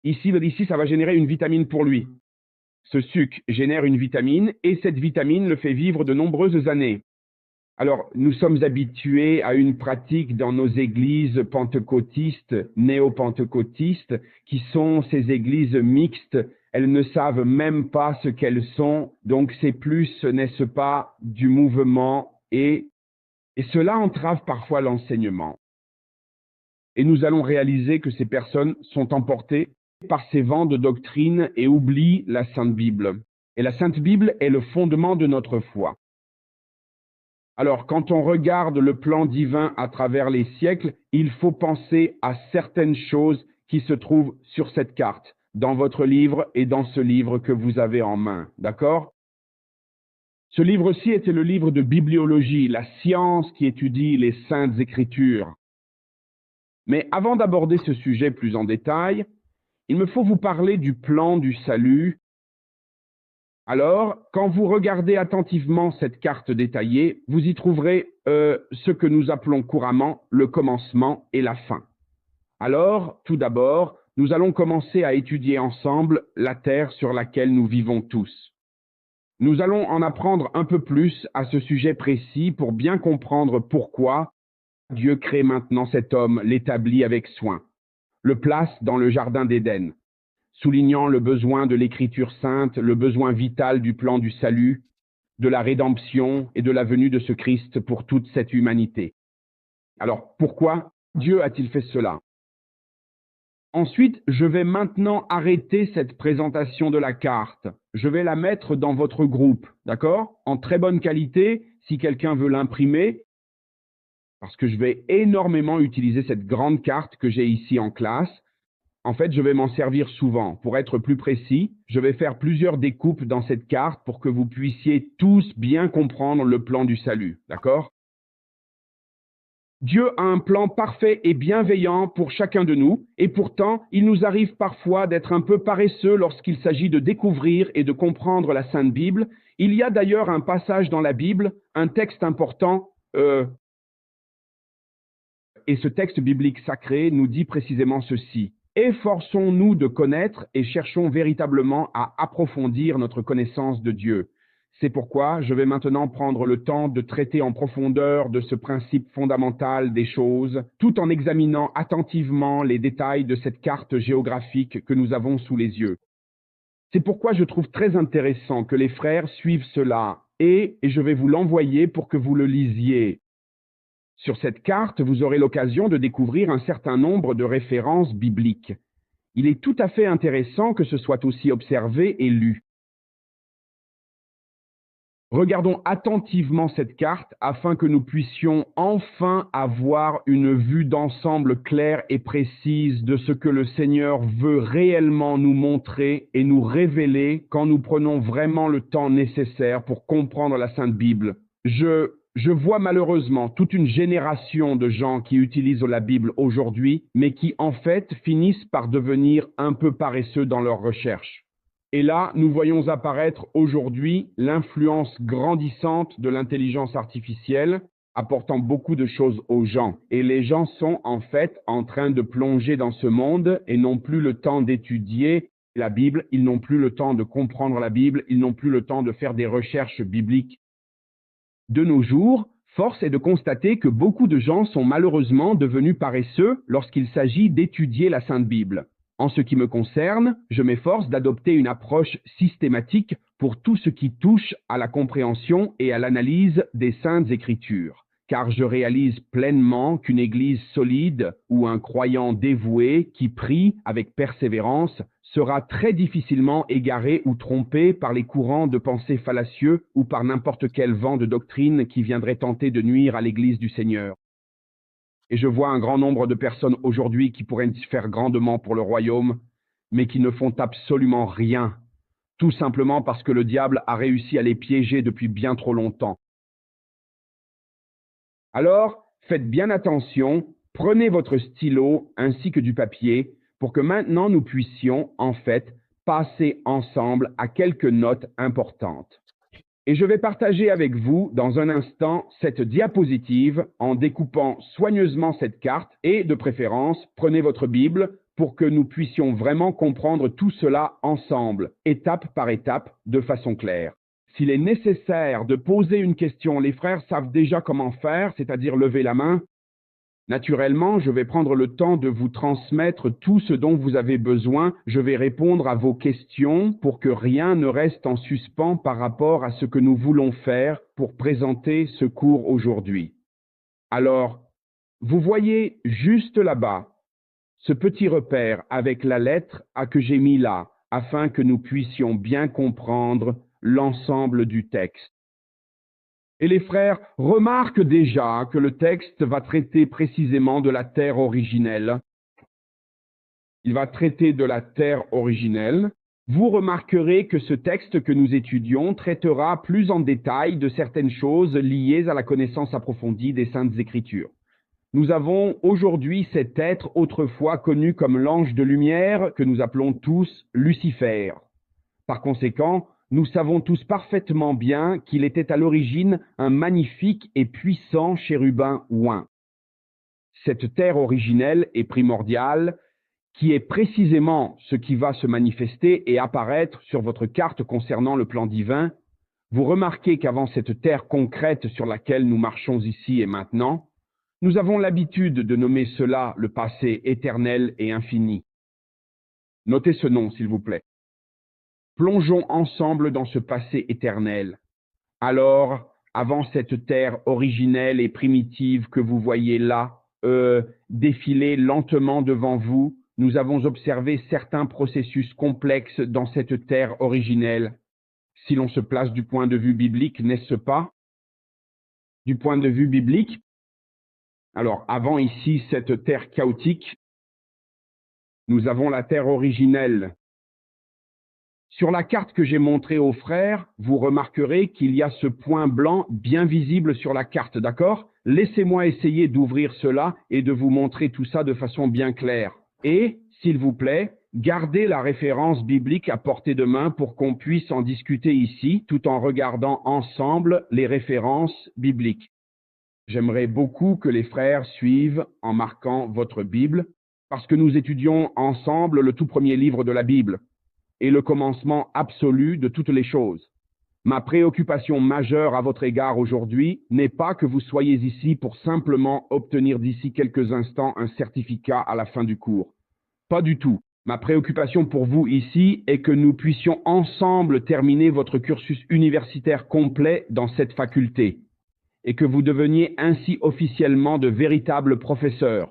Ici, ça va générer une vitamine pour lui. Ce sucre génère une vitamine et cette vitamine le fait vivre de nombreuses années. Alors, nous sommes habitués à une pratique dans nos églises pentecôtistes, néo-pentecôtistes, qui sont ces églises mixtes. Elles ne savent même pas ce qu'elles sont, donc c'est plus, n'est-ce pas, du mouvement et cela entrave parfois l'enseignement. Et nous allons réaliser que ces personnes sont emportées par ces vents de doctrine et oublient la Sainte Bible. Et la Sainte Bible est le fondement de notre foi. Alors, quand on regarde le plan divin à travers les siècles, il faut penser à certaines choses qui se trouvent sur cette carte, dans votre livre et dans ce livre que vous avez en main. D'accord? Ce livre-ci était le livre de bibliologie, la science qui étudie les saintes écritures. Mais avant d'aborder ce sujet plus en détail, il me faut vous parler du plan du salut. Alors, quand vous regardez attentivement cette carte détaillée, vous y trouverez ce que nous appelons couramment le commencement et la fin. Alors, tout d'abord, nous allons commencer à étudier ensemble la terre sur laquelle nous vivons tous. Nous allons en apprendre un peu plus à ce sujet précis pour bien comprendre pourquoi Dieu crée maintenant cet homme, l'établit avec soin, le place dans le jardin d'Éden, soulignant le besoin de l'Écriture sainte, le besoin vital du plan du salut, de la rédemption et de la venue de ce Christ pour toute cette humanité. Alors, pourquoi Dieu a-t-il fait cela? Ensuite, je vais maintenant arrêter cette présentation de la carte. Je vais la mettre dans votre groupe, d'accord? En très bonne qualité, si quelqu'un veut l'imprimer, parce que je vais énormément utiliser cette grande carte que j'ai ici en classe. En fait, je vais m'en servir souvent. Pour être plus précis, je vais faire plusieurs découpes dans cette carte pour que vous puissiez tous bien comprendre le plan du salut, d'accord? Dieu a un plan parfait et bienveillant pour chacun de nous, et pourtant, il nous arrive parfois d'être un peu paresseux lorsqu'il s'agit de découvrir et de comprendre la Sainte Bible. Il y a d'ailleurs un passage dans la Bible, un texte important, et ce texte biblique sacré nous dit précisément ceci. Efforçons-nous de connaître et cherchons véritablement à approfondir notre connaissance de Dieu. C'est pourquoi je vais maintenant prendre le temps de traiter en profondeur de ce principe fondamental des choses, tout en examinant attentivement les détails de cette carte géographique que nous avons sous les yeux. C'est pourquoi je trouve très intéressant que les frères suivent cela, et je vais vous l'envoyer pour que vous le lisiez. Sur cette carte, vous aurez l'occasion de découvrir un certain nombre de références bibliques. Il est tout à fait intéressant que ce soit aussi observé et lu. Regardons attentivement cette carte afin que nous puissions enfin avoir une vue d'ensemble claire et précise de ce que le Seigneur veut réellement nous montrer et nous révéler quand nous prenons vraiment le temps nécessaire pour comprendre la Sainte Bible. Je vois malheureusement toute une génération de gens qui utilisent la Bible aujourd'hui, mais qui en fait finissent par devenir un peu paresseux dans leurs recherches. Et là, nous voyons apparaître aujourd'hui l'influence grandissante de l'intelligence artificielle, apportant beaucoup de choses aux gens. Et les gens sont en fait en train de plonger dans ce monde et n'ont plus le temps d'étudier la Bible, ils n'ont plus le temps de comprendre la Bible, ils n'ont plus le temps de faire des recherches bibliques. De nos jours, force est de constater que beaucoup de gens sont malheureusement devenus paresseux lorsqu'il s'agit d'étudier la Sainte Bible. En ce qui me concerne, je m'efforce d'adopter une approche systématique pour tout ce qui touche à la compréhension et à l'analyse des Saintes Écritures, car je réalise pleinement qu'une Église solide ou un croyant dévoué qui prie avec persévérance sera très difficilement égaré ou trompé par les courants de pensée fallacieux ou par n'importe quel vent de doctrine qui viendrait tenter de nuire à l'Église du Seigneur. Et je vois un grand nombre de personnes aujourd'hui qui pourraient faire grandement pour le royaume, mais qui ne font absolument rien, tout simplement parce que le diable a réussi à les piéger depuis bien trop longtemps. Alors, faites bien attention, prenez votre stylo ainsi que du papier pour que maintenant nous puissions, en fait, passer ensemble à quelques notes importantes. Et je vais partager avec vous dans un instant cette diapositive en découpant soigneusement cette carte et, de préférence, prenez votre Bible pour que nous puissions vraiment comprendre tout cela ensemble, étape par étape, de façon claire. S'il est nécessaire de poser une question, les frères savent déjà comment faire, c'est-à-dire lever la main. Naturellement, je vais prendre le temps de vous transmettre tout ce dont vous avez besoin. Je vais répondre à vos questions pour que rien ne reste en suspens par rapport à ce que nous voulons faire pour présenter ce cours aujourd'hui. Alors, vous voyez juste là-bas ce petit repère avec la lettre A que j'ai mis là, afin que nous puissions bien comprendre l'ensemble du texte. Et les frères remarquent déjà que le texte va traiter précisément de la terre originelle. Il va traiter de la terre originelle. Vous remarquerez que ce texte que nous étudions traitera plus en détail de certaines choses liées à la connaissance approfondie des Saintes Écritures. Nous avons aujourd'hui cet être autrefois connu comme l'ange de lumière que nous appelons tous Lucifer. Par conséquent, nous savons tous parfaitement bien qu'il était à l'origine un magnifique et puissant chérubin oint. Cette terre originelle et primordiale, qui est précisément ce qui va se manifester et apparaître sur votre carte concernant le plan divin, vous remarquez qu'avant cette terre concrète sur laquelle nous marchons ici et maintenant, nous avons l'habitude de nommer cela le passé éternel et infini. Notez ce nom, s'il vous plaît. Plongeons ensemble dans ce passé éternel. Alors, avant cette terre originelle et primitive que vous voyez là, défiler lentement devant vous, nous avons observé certains processus complexes dans cette terre originelle. Si l'on se place du point de vue biblique, n'est-ce pas? Du point de vue biblique, alors avant ici cette terre chaotique, nous avons la terre originelle. Sur la carte que j'ai montrée aux frères, vous remarquerez qu'il y a ce point blanc bien visible sur la carte, d'accord? Laissez-moi essayer d'ouvrir cela et de vous montrer tout ça de façon bien claire. Et, s'il vous plaît, gardez la référence biblique à portée de main pour qu'on puisse en discuter ici, tout en regardant ensemble les références bibliques. J'aimerais beaucoup que les frères suivent en marquant votre Bible, parce que nous étudions ensemble le tout premier livre de la Bible et le commencement absolu de toutes les choses. Ma préoccupation majeure à votre égard aujourd'hui n'est pas que vous soyez ici pour simplement obtenir d'ici quelques instants un certificat à la fin du cours. Pas du tout. Ma préoccupation pour vous ici est que nous puissions ensemble terminer votre cursus universitaire complet dans cette faculté et que vous deveniez ainsi officiellement de véritables professeurs.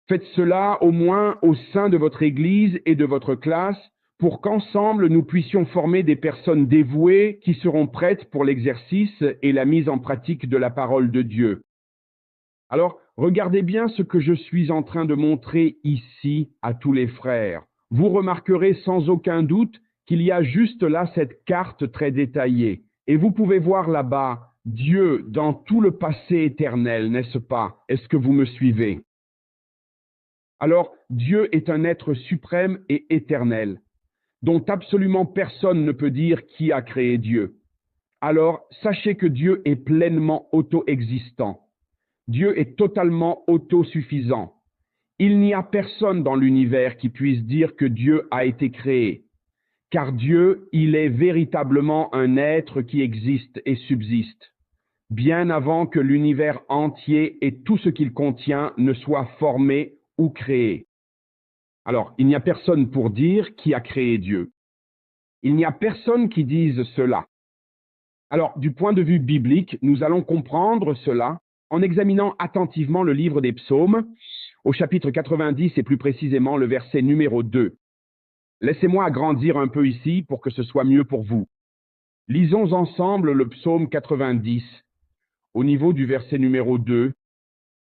Faites cela au moins au sein de votre Église et de votre classe pour qu'ensemble nous puissions former des personnes dévouées qui seront prêtes pour l'exercice et la mise en pratique de la parole de Dieu. Alors, regardez bien ce que je suis en train de montrer ici à tous les frères. Vous remarquerez sans aucun doute qu'il y a juste là cette carte très détaillée. Et vous pouvez voir là-bas Dieu dans tout le passé éternel, n'est-ce pas? Est-ce que vous me suivez? Alors, Dieu est un être suprême et éternel, dont absolument personne ne peut dire qui a créé Dieu. Alors, sachez que Dieu est pleinement auto-existant. Dieu est totalement autosuffisant. Il n'y a personne dans l'univers qui puisse dire que Dieu a été créé, car Dieu, il est véritablement un être qui existe et subsiste, bien avant que l'univers entier et tout ce qu'il contient ne soit formé ou créé. Alors, il n'y a personne pour dire qui a créé Dieu. Il n'y a personne qui dise cela. Alors, du point de vue biblique, nous allons comprendre cela en examinant attentivement le livre des Psaumes, au chapitre 90 et plus précisément le verset numéro 2. Laissez-moi agrandir un peu ici pour que ce soit mieux pour vous. Lisons ensemble le psaume 90, au niveau du verset numéro 2.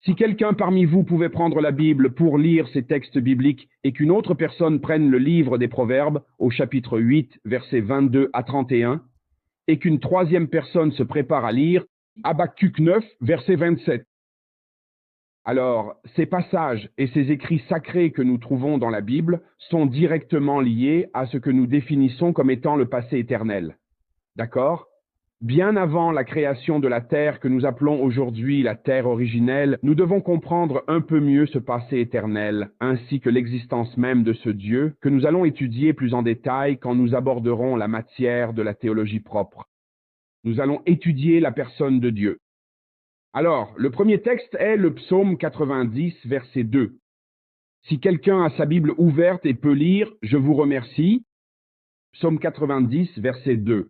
Si quelqu'un parmi vous pouvait prendre la Bible pour lire ces textes bibliques et qu'une autre personne prenne le livre des Proverbes au chapitre 8, versets 22 à 31, et qu'une troisième personne se prépare à lire Habakkuk 9, verset 27. Alors, ces passages et ces écrits sacrés que nous trouvons dans la Bible sont directement liés à ce que nous définissons comme étant le passé éternel. D'accord? Bien avant la création de la terre que nous appelons aujourd'hui la terre originelle, nous devons comprendre un peu mieux ce passé éternel, ainsi que l'existence même de ce Dieu, que nous allons étudier plus en détail quand nous aborderons la matière de la théologie propre. Nous allons étudier la personne de Dieu. Alors, le premier texte est le psaume 90, verset 2. Si quelqu'un a sa Bible ouverte et peut lire, je vous remercie. Psaume 90, verset 2.